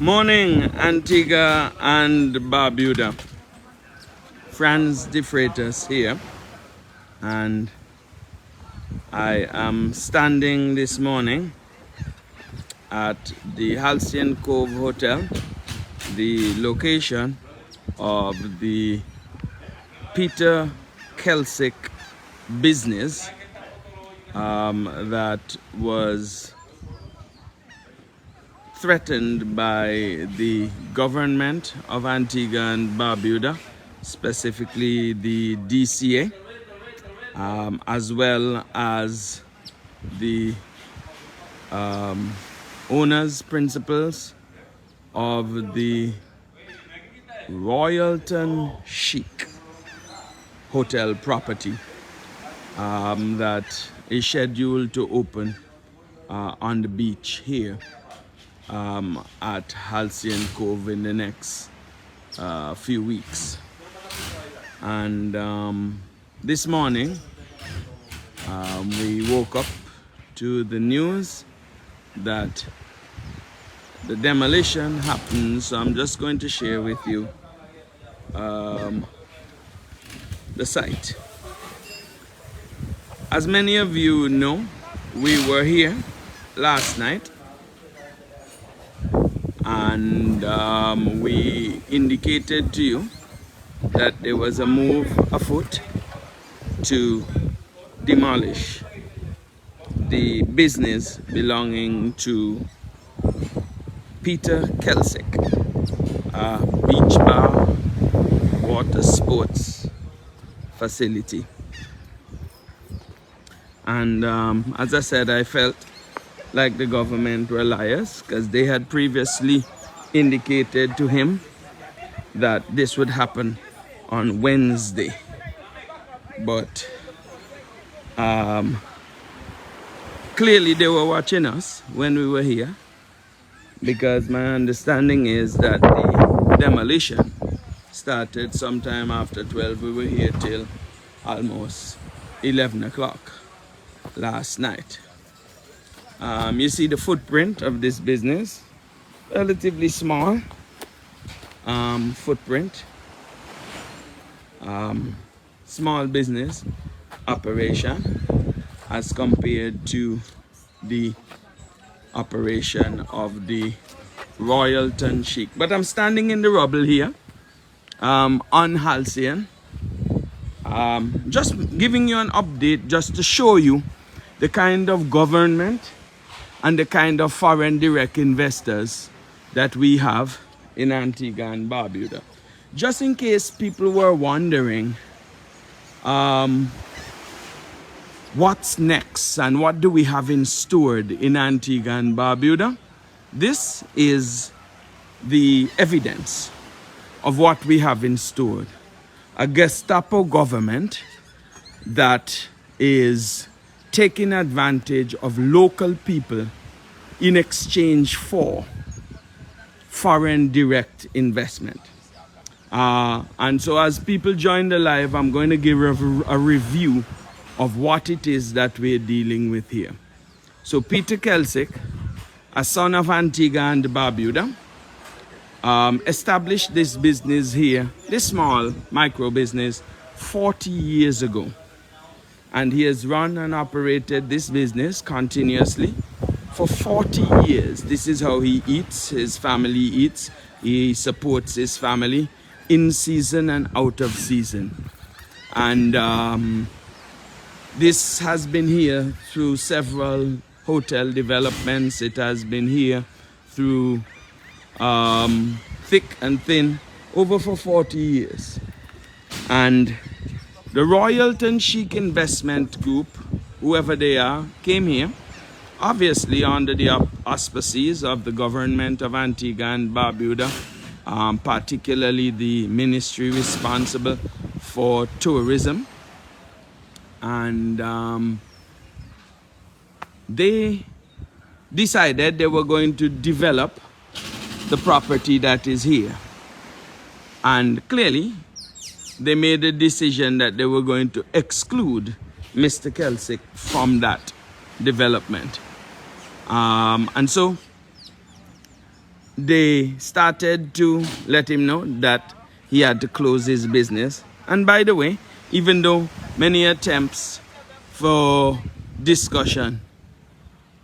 Morning, Antigua and Barbuda. Franz de Freitas here, and I am standing this morning at the Halcyon Cove Hotel, the location of the Peter Kelsick business that was threatened by the government of Antigua and Barbuda, specifically the DCA, as well as the owners, principals of the Royalton Chic hotel property that is scheduled to open on the beach here at Halcyon Cove in the next few weeks. And this morning we woke up to the news that the demolition happened. So I'm just going to share with you the site. As many of you know, we were here last night, and we indicated to you that there was a move afoot to demolish the business belonging to Peter Kelsick, a beach bar, water sports facility. And as I said, I felt like the government were liars, because they had previously indicated to him that this would happen on Wednesday. But clearly they were watching us when we were here, because my understanding is that the demolition started sometime after 12. We were here till almost 11 o'clock last night. You see the footprint of this business, relatively small footprint, small business operation as compared to the operation of the Royalton Chic. But I'm standing in the rubble here on Halcyon, just giving you an update, just to show you the kind of government and the kind of foreign direct investors that we have in Antigua and Barbuda. Just in case people were wondering what's next and what do we have in store in Antigua and Barbuda, this is the evidence of what we have in store. A Gestapo government that is taking advantage of local people in exchange for foreign direct investment. And so as people join the live, I'm going to give a review of what it is that we're dealing with here. So Peter Kelsick, a son of Antigua and Barbuda, established this business here, this small micro business, 40 years ago. And he has run and operated this business continuously for 40 years. This is how he eats, his family eats. He supports his family in season and out of season. And this has been here through several hotel developments. It has been here through thick and thin, over for 40 years. And the Royalton Chic Investment Group, whoever they are, came here, obviously under the auspices of the government of Antigua and Barbuda, particularly the ministry responsible for tourism. And they decided they were going to develop the property that is here. And clearly, they made a decision that they were going to exclude Mr. Kelsick from that development. And so they started to let him know that he had to close his business. And by the way, even though many attempts for discussion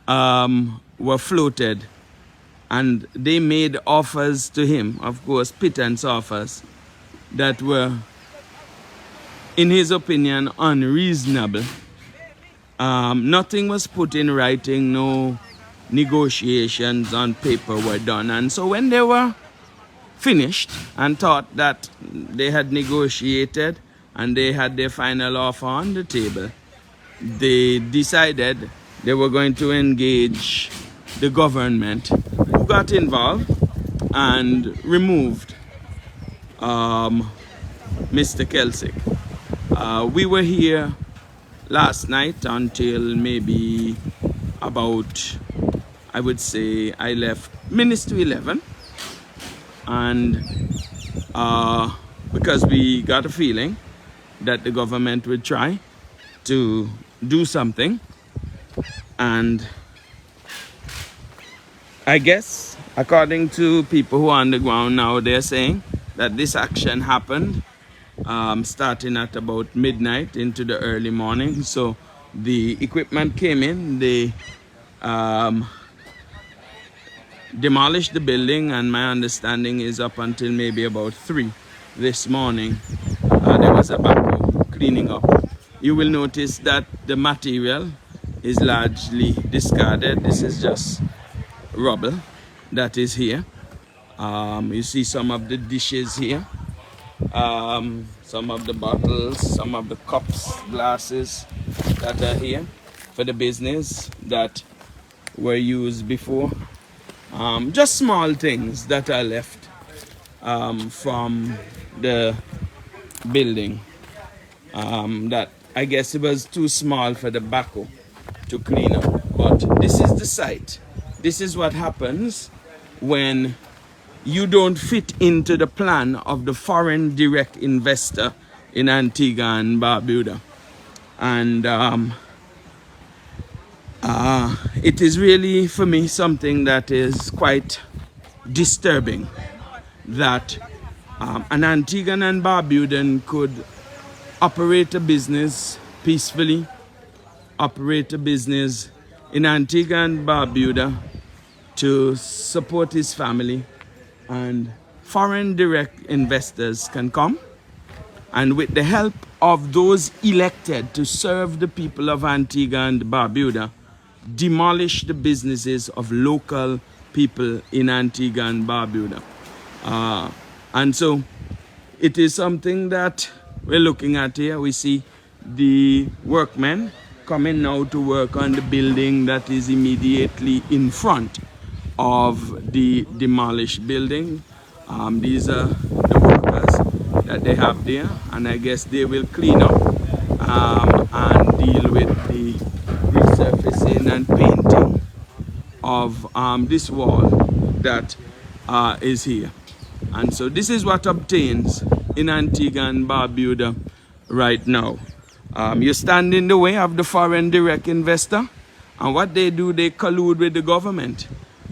were floated, and they made offers to him, of course, pittance offers, that were, in his opinion, unreasonable. Nothing was put in writing, no negotiations on paper were done. And so when they were finished and thought that they had negotiated and they had their final offer on the table, they decided they were going to engage the government, who got involved and removed Mr. Kelsick. We were here last night until maybe about, I would say, I left minutes to 11. And because we got a feeling that the government would try to do something. And I guess, according to people who are on the ground now, they're saying that this action happened starting at about midnight into the early morning. So the equipment came in, they demolished the building, and my understanding is up until maybe about 3 this morning, there was a backhoe cleaning up. You will notice that the material is largely discarded. This is just rubble that is here. You see some of the dishes here, some of the bottles, some of the cups, glasses that are here for the business that were used before. Just small things that are left from the building that I guess it was too small for the backhoe to clean up. But this is the site. This is what happens when you don't fit into the plan of the foreign direct investor in Antigua and Barbuda. And it is really, for me, something that is quite disturbing, that an Antiguan and Barbudan could operate a business peacefully, operate a business in Antigua and Barbuda to support his family, and foreign direct investors can come and, with the help of those elected to serve the people of Antigua and Barbuda, demolish the businesses of local people in Antigua and Barbuda. And so it is something that we're looking at here. We see the workmen coming now to work on the building that is immediately in front of the demolished building. These are the workers that they have there, and I guess they will clean up and deal with the resurfacing and painting of this wall that is here. And so this is what obtains in Antigua and Barbuda right now. You stand in the way of the foreign direct investor, and what they do, they collude with the government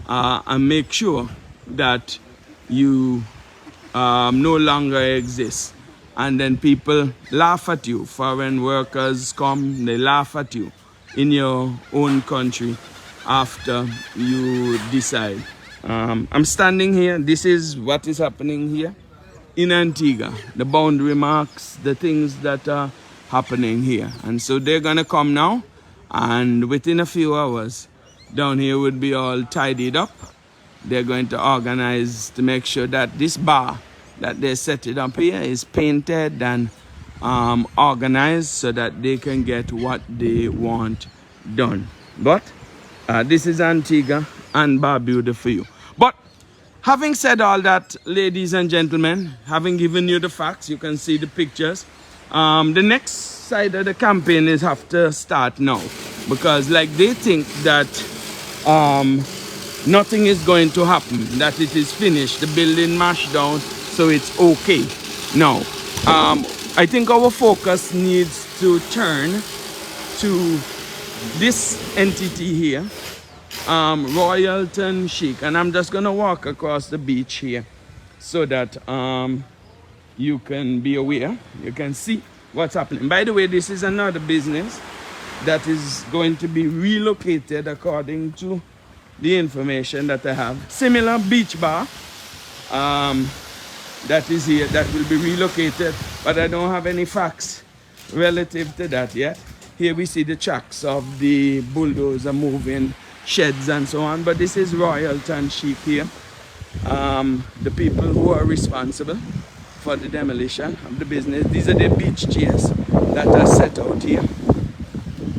and make sure that you no longer exist. And then people laugh at you. Foreign workers come, they laugh at you in your own country after you decide. I'm standing here. This is what is happening here in Antigua. The boundary marks, the things that are happening here. And so they're gonna come now, and within a few hours down here would be all tidied up. They're going to organize to make sure that this bar that they're setting up here is painted and organized so that they can get what they want done. But this is Antigua and Barbuda for you. But having said all that, ladies and gentlemen, having given you the facts, you can see the pictures. The next side of the campaign is have to start now, because like they think that nothing is going to happen, that it is finished, the building mashed down, so it's okay. Now, I think our focus needs to turn to this entity here, Royalton Chic, and I'm just gonna walk across the beach here so that you can be aware, you can see what's happening. By the way, this is another business that is going to be relocated according to the information that I have. Similar beach bar that is here that will be relocated, but I don't have any facts relative to that yet. Here we see the tracks of the bulldozer moving sheds and so on, but this is Royalton Chic here. The people who are responsible for the demolition of the business. These are the beach chairs that are set out here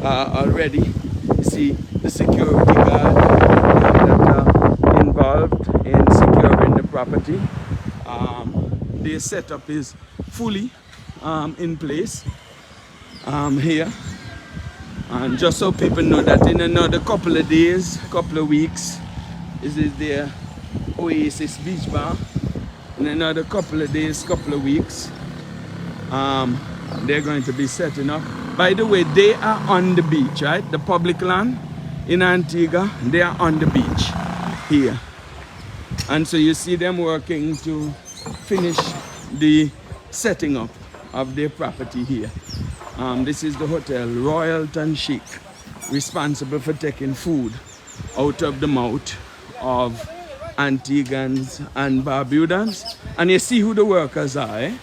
already. You see the security guard that are involved in securing the property. Their setup is fully in place here. And just so people know that in another couple of days, couple of weeks, this is their Oasis Beach Bar. In another couple of days, couple of weeks, they're going to be setting up. By the way, they are on the beach, right? The public land in Antigua, they are on the beach here. And so you see them working to finish the setting up of their property here. This is the hotel, Royalton Chic, responsible for taking food out of the mouth of Antiguans and Barbudans. And you see who the workers are, eh?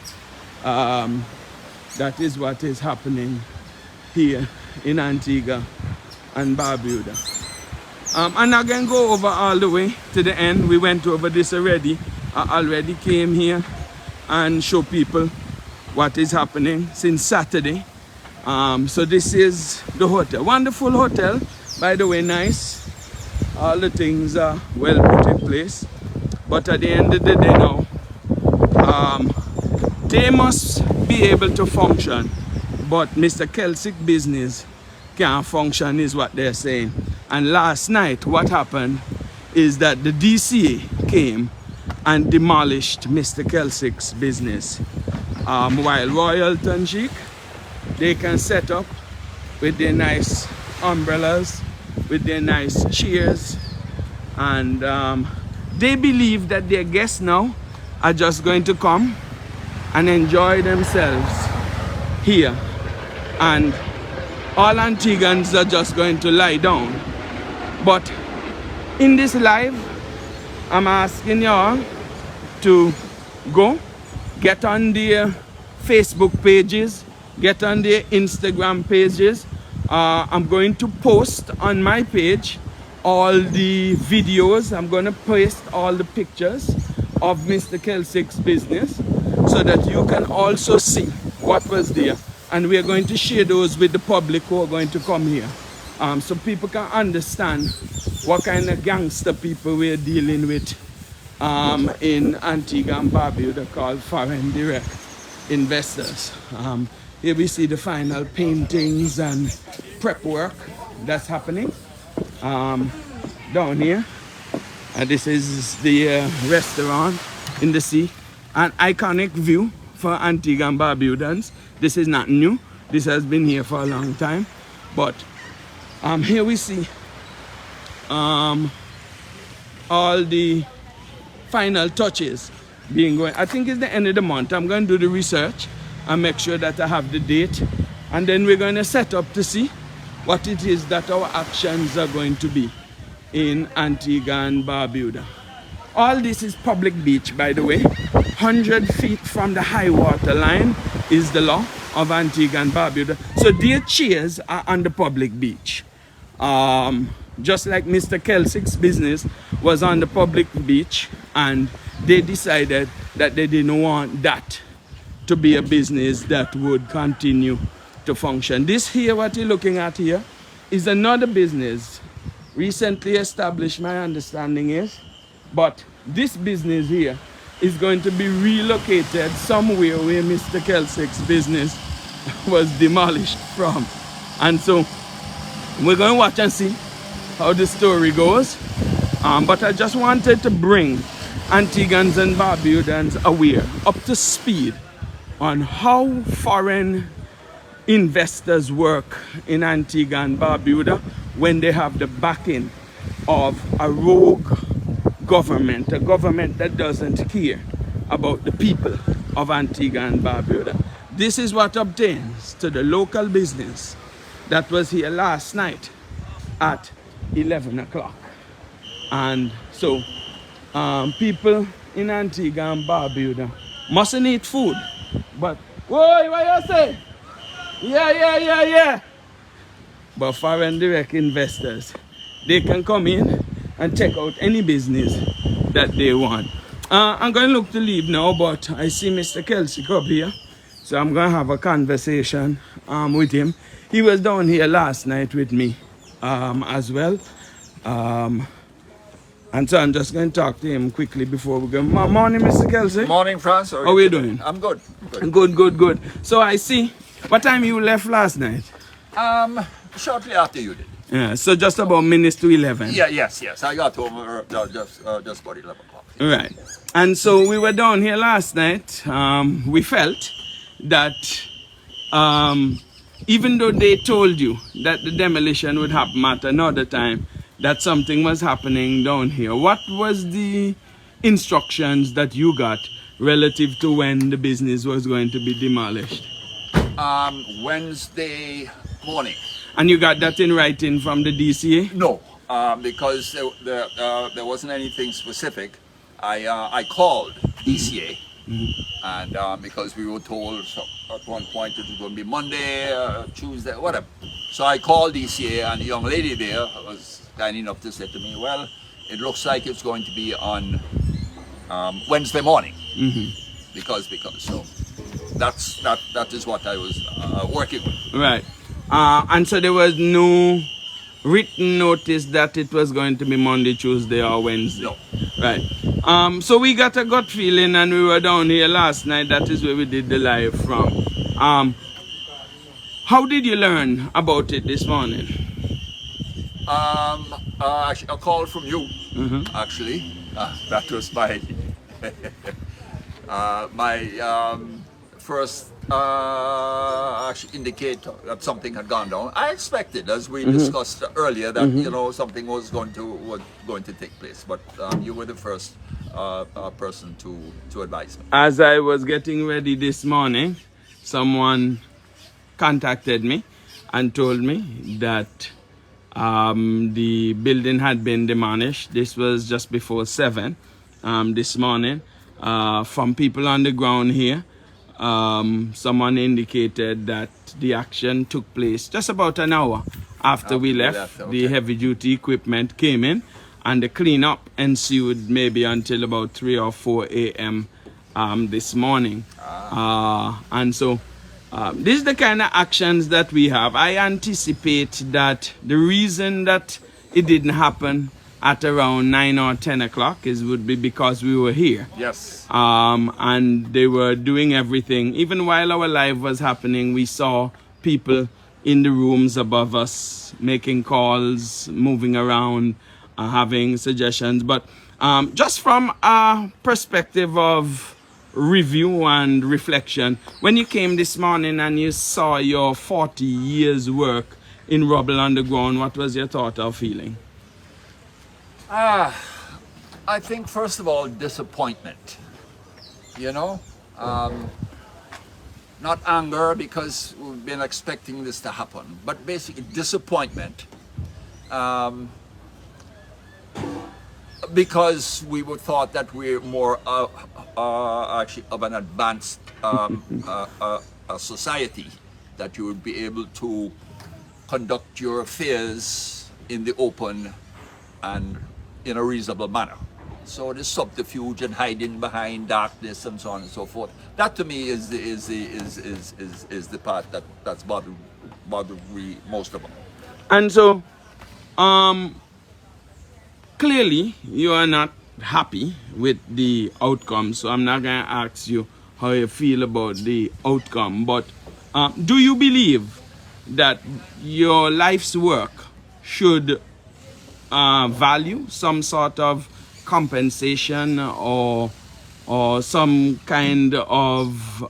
That is what is happening here in Antigua and Barbuda. And I can go over all the way to the end. We went over this already. I already came here and show people what is happening since Saturday. So this is the hotel. Wonderful hotel, by the way, nice. All the things are well put in place. But at the end of the day now, they must be able to function. But Mr. Kelsick business can't function is what they're saying. And last night, what happened is that the DCA came and demolished Mr. Kelsick's business. While Royalton Chic, they can set up with their nice umbrellas, with their nice chairs, and they believe that their guests now are just going to come and enjoy themselves here, and all Antiguans are just going to lie down. But in this live, I'm asking y'all to go get on their Facebook pages, get on their Instagram pages. I'm going to post on my page all the videos. I'm going to post all the pictures of Mr. Kelsick's business so that you can also see what was there. And we are going to share those with the public who are going to come here, so people can understand what kind of gangster people we're dealing with in Antigua and Barbuda, called foreign direct investors. Here we see the final paintings and prep work that's happening down here. This is the restaurant in the sea. An iconic view for Antigua and Barbudans. This is not new. This has been here for a long time. But here we see all the final touches being going. I think it's the end of the month. I'm going to do the research and make sure that I have the date. And then we're going to set up to see what it is that our actions are going to be in Antigua and Barbuda. All this is public beach, by the way. 100 feet from the high water line is the law of Antigua and Barbuda. So their chairs are on the public beach. Just like Mr. Kelsick's business was on the public beach, and they decided that they didn't want that to be a business that would continue to function. This here, what you're looking at here, is another business recently established, my understanding is, but this business here is going to be relocated somewhere where Mr. Kelsick's business was demolished from. And so we're going to watch and see how the story goes. But I just wanted to bring Antiguans and Barbudans aware, up to speed on how foreign investors work in Antigua and Barbuda when they have the backing of a rogue government, a government that doesn't care about the people of Antigua and Barbuda. This is what obtains to the local business that was here last night at 11 o'clock. And so people in Antigua and Barbuda mustn't eat food. But, whoa, what you say? Yeah. But foreign direct investors, they can come in and check out any business that they want. I'm going to look to leave now, but I see Mr. Kelsick up here. So I'm going to have a conversation with him. He was down here last night with me as well. And so I'm just going to talk to him quickly before we go. Morning, Mr. Kelsick. Morning, France. How are you doing? I'm good. Good. So I see. What time you left last night? Shortly after you did. Yeah, so just about minutes to 11. Yes. I got home just about 11 o'clock. Right. And so we were down here last night. We felt that even though they told you that the demolition would happen at another time, that something was happening down here. What was the instructions that you got relative to when the business was going to be demolished? Wednesday morning. And you got that in writing from the DCA? No, because there wasn't anything specific. I called DCA, and because we were told at one point it was going to be Monday, Tuesday, whatever. So I called DCA, and the young lady there was kind enough to say to me, well, it looks like it's going to be on Wednesday morning. Because so that is what I was working with. Right. And so there was no written notice that it was going to be Monday, Tuesday, or Wednesday? No. Right. So we got a gut feeling, and we were down here last night. That is where we did the live from. How did you learn about it this morning? A call from you, actually. That was my first indicate that something had gone down. I expected, as we discussed earlier, that something was going to take place. But you were the first person to advise me. As I was getting ready this morning, someone contacted me and told me that the building had been demolished. This was just before 7 this morning. From people on the ground here, someone indicated that the action took place just about an hour after we left. Okay. The heavy duty equipment came in, and the cleanup ensued maybe until about 3 or 4 a.m. This morning. And so this is the kind of actions that we have. I anticipate that the reason that it didn't happen at around 9 or 10 o'clock would be because we were here. Yes. And they were doing everything. Even while our live was happening, we saw people in the rooms above us making calls, moving around, having suggestions. But just from a perspective of review and reflection, when you came this morning and you saw your 40 years work in rubble on the ground, what was your thought or feeling? I think first of all, disappointment. Not anger, because we've been expecting this to happen, but basically disappointment. Because we would thought that we're more actually of an advanced society, that you would be able to conduct your affairs in the open and in a reasonable manner. So the subterfuge and hiding behind darkness and so on and so forth, that to me is the part that's bothering me most of all. And so clearly you are not happy with the outcome, so I'm not going to ask you how you feel about the outcome, but do you believe that your life's work should value some sort of compensation or some kind of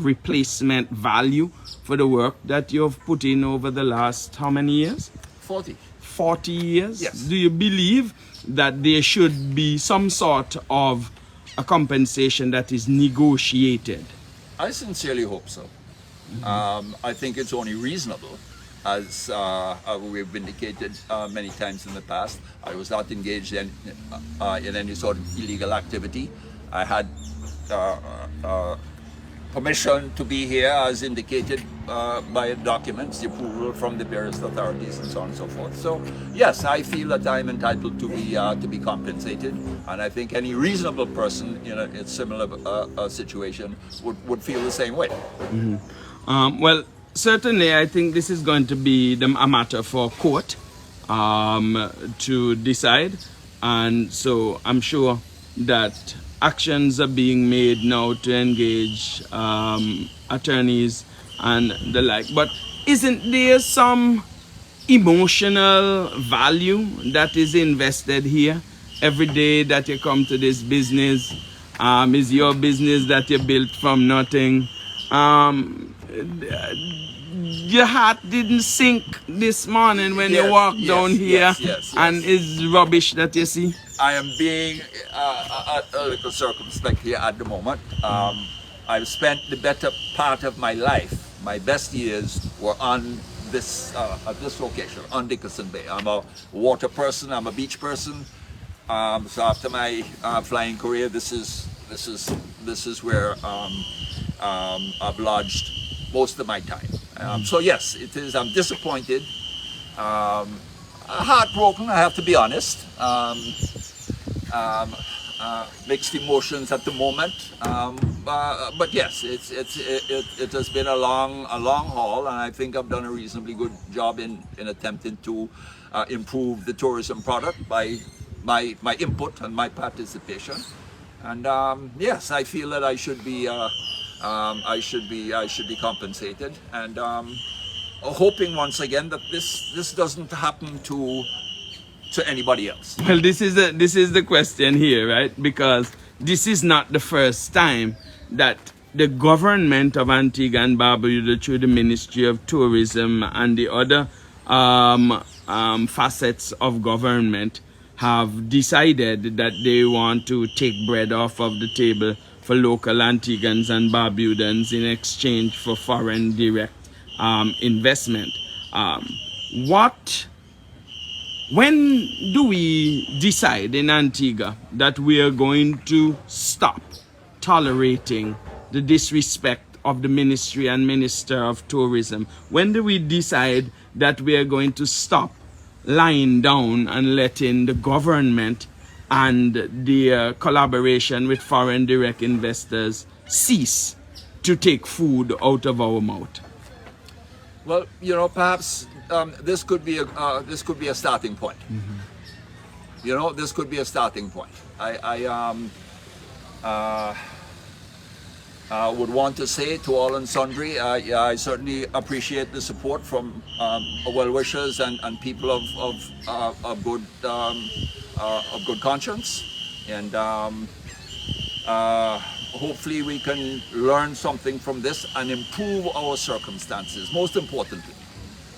replacement value for the work that you've put in over the last how many years? 40. 40 years? Yes. Do you believe that there should be some sort of a compensation that is negotiated? I sincerely hope so. I think it's only reasonable, as we've indicated many times in the past. I was not engaged in any sort of illegal activity. I had permission to be here, as indicated by documents, the approval from the various authorities, and so on and so forth. So yes, I feel that I'm entitled to be compensated, and I think any reasonable person in a similar situation would feel the same way. Well, certainly, I think this is going to be a matter for court to decide, and so I'm sure that actions are being made now to engage attorneys and the like. But isn't there some emotional value that is invested here? Every day that you come to this business is your business that you built from nothing. Your heart didn't sink this morning when you walked down here, and it's rubbish that you see. I am being a little circumspect here at the moment. I've spent the better part of my life, my best years were on this at this location, on Dickerson Bay. I'm a water person, I'm a beach person. So after my flying career, this is where I've lodged most of my time. So yes, it is. I'm disappointed, heartbroken. I have to be honest. Mixed emotions at the moment. But yes, it has been a long haul, and I think I've done a reasonably good job in attempting to improve the tourism product by my input and my participation. And yes, I feel that I should be compensated, and hoping once again that this doesn't happen to anybody else. Well, this is the question here, right? Because this is not the first time that the government of Antigua and Barbuda, through the Ministry of Tourism and the other facets of government, have decided that they want to take bread off of the table for local Antiguans and Barbudans in exchange for foreign direct investment. When do we decide in Antigua that we are going to stop tolerating the disrespect of the ministry and Minister of Tourism? When do we decide that we are going to stop lying down and letting the government and the collaboration with foreign direct investors cease to take food out of our mouth? Well, perhaps this could be a starting point. This could be a starting point. I would want to say to all and sundry, I certainly appreciate the support from well-wishers and people of good conscience, and hopefully we can learn something from this and improve our circumstances. Most importantly,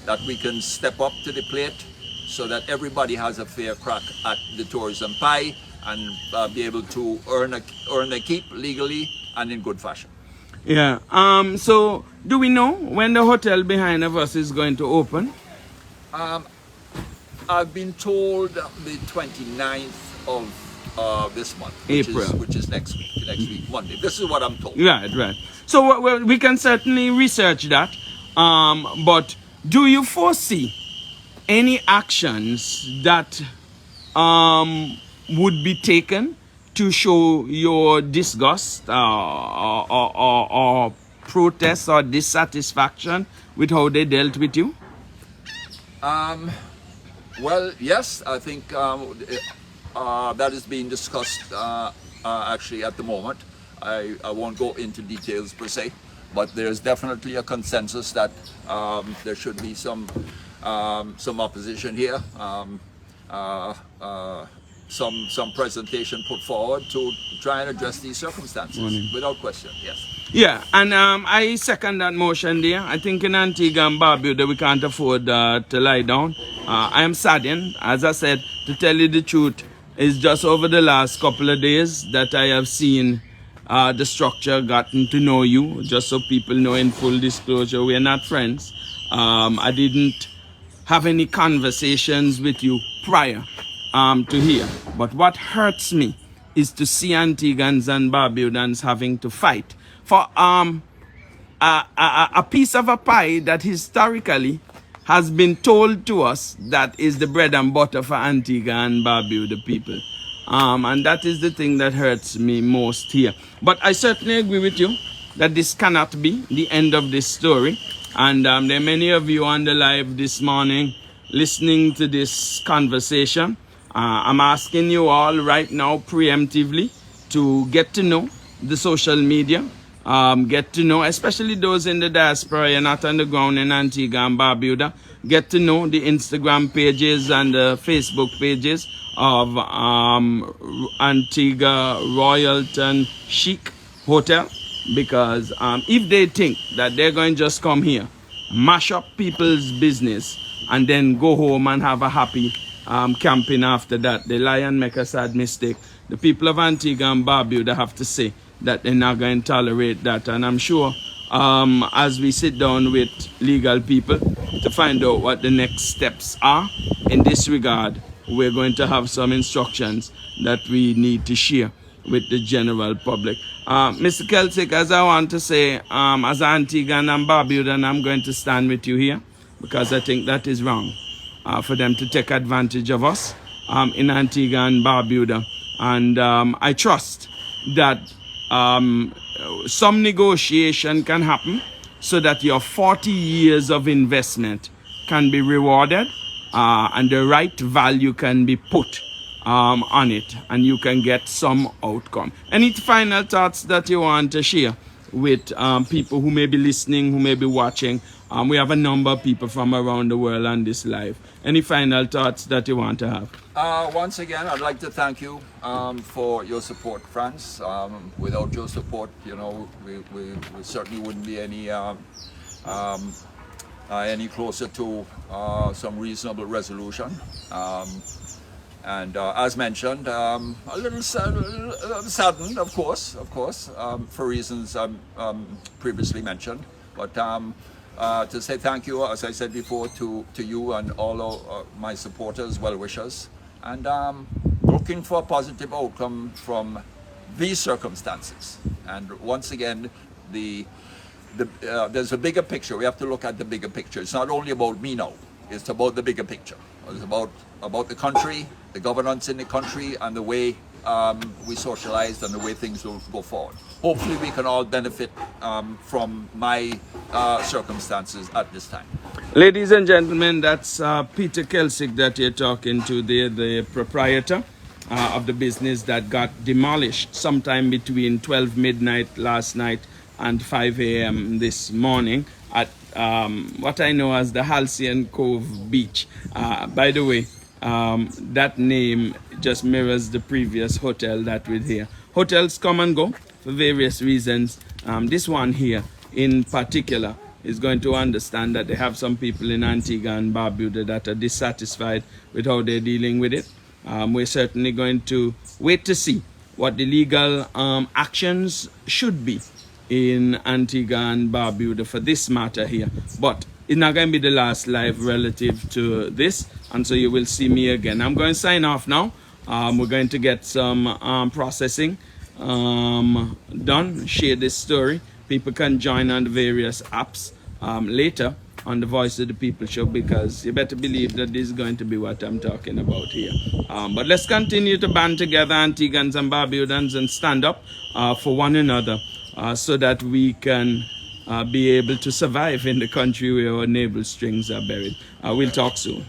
that we can step up to the plate so that everybody has a fair crack at the tourism pie and be able to earn a keep legally and in good fashion. Yeah. So do we know when the hotel behind of us is going to open? I've been told the 29th of this month, which is next week, Monday. This is what I'm told. Right. So we can certainly research that. But do you foresee any actions that would be taken to show your disgust or protest or dissatisfaction with how they dealt with you? Well, yes, I think that is being discussed actually at the moment. I won't go into details per se, but there's definitely a consensus that there should be some opposition here some presentation put forward to try and address these circumstances, without question. Yes. Yeah, and I second that motion there. I think in Antigua and Barbuda we can't afford to lie down. I am saddened, as I said, to tell you the truth, it's just over the last couple of days that I have seen the structure, gotten to know you, just so people know in full disclosure, we're not friends. I didn't have any conversations with you prior to here. But what hurts me is to see Antiguans and Barbudans having to fight for a piece of a pie that historically has been told to us that is the bread and butter for Antigua and Barbuda people. And that is the thing that hurts me most here. But I certainly agree with you that this cannot be the end of this story. And there are many of you on the live this morning listening to this conversation. I'm asking you all right now preemptively to get to know the social media. Get to know, especially those in the diaspora, you're not on the ground in Antigua and Barbuda, get to know the Instagram pages and the Facebook pages of Antigua Royalton Chic Hotel, because if they think that they're going to just come here, mash up people's business, and then go home and have a happy camping after that, they lie and make a sad mistake. The people of Antigua and Barbuda have to say that they're not going to tolerate that. And I'm sure as we sit down with legal people to find out what the next steps are in this regard, we're going to have some instructions that we need to share with the general public. Mr. Kelsick, as I want to say, as Antiguan and Barbudan, I'm going to stand with you here because I think that is wrong for them to take advantage of us in Antigua and Barbuda. And I trust that some negotiation can happen so that your 40 years of investment can be rewarded and the right value can be put on it, and you can get some outcome. Any final thoughts that you want to share with people who may be listening, who may be watching? We have a number of people from around the world on this live. Any final thoughts that you want to have? Once again, I'd like to thank you for your support, France. Without your support, you know, we certainly wouldn't be any closer to some reasonable resolution. And as mentioned, a little saddened, of course, for reasons previously mentioned. But to say thank you, as I said before, to you and all of my supporters, well-wishers, and looking for a positive outcome from these circumstances. And once again, there's a bigger picture. We have to look at the bigger picture. It's not only about me now. It's about the bigger picture. It's about the country, the governance in the country, and the way we socialize and the way things will go forward. Hopefully we can all benefit from my circumstances at this time. Ladies and gentlemen, that's Peter Kelsick that you're talking to, the proprietor of the business that got demolished sometime between 12 midnight last night and 5 a.m. this morning at what I know as the Halcyon Cove Beach. By the way, that name just mirrors the previous hotel that we're here. Hotels come and go for various reasons. This one here in particular is going to understand that they have some people in Antigua and Barbuda that are dissatisfied with how they're dealing with it. We're certainly going to wait to see what the legal actions should be in Antigua and Barbuda for this matter here. But it's not going to be the last live relative to this, and so you will see me again. I'm going to sign off now. We're going to get some processing done, share this story. People can join on the various apps later on the Voice of the People show, because you better believe that this is going to be what I'm talking about here. But let's continue to band together, Antiguans and Barbudans, and stand up for one another so that we can be able to survive in the country where our navel strings are buried. We'll talk soon.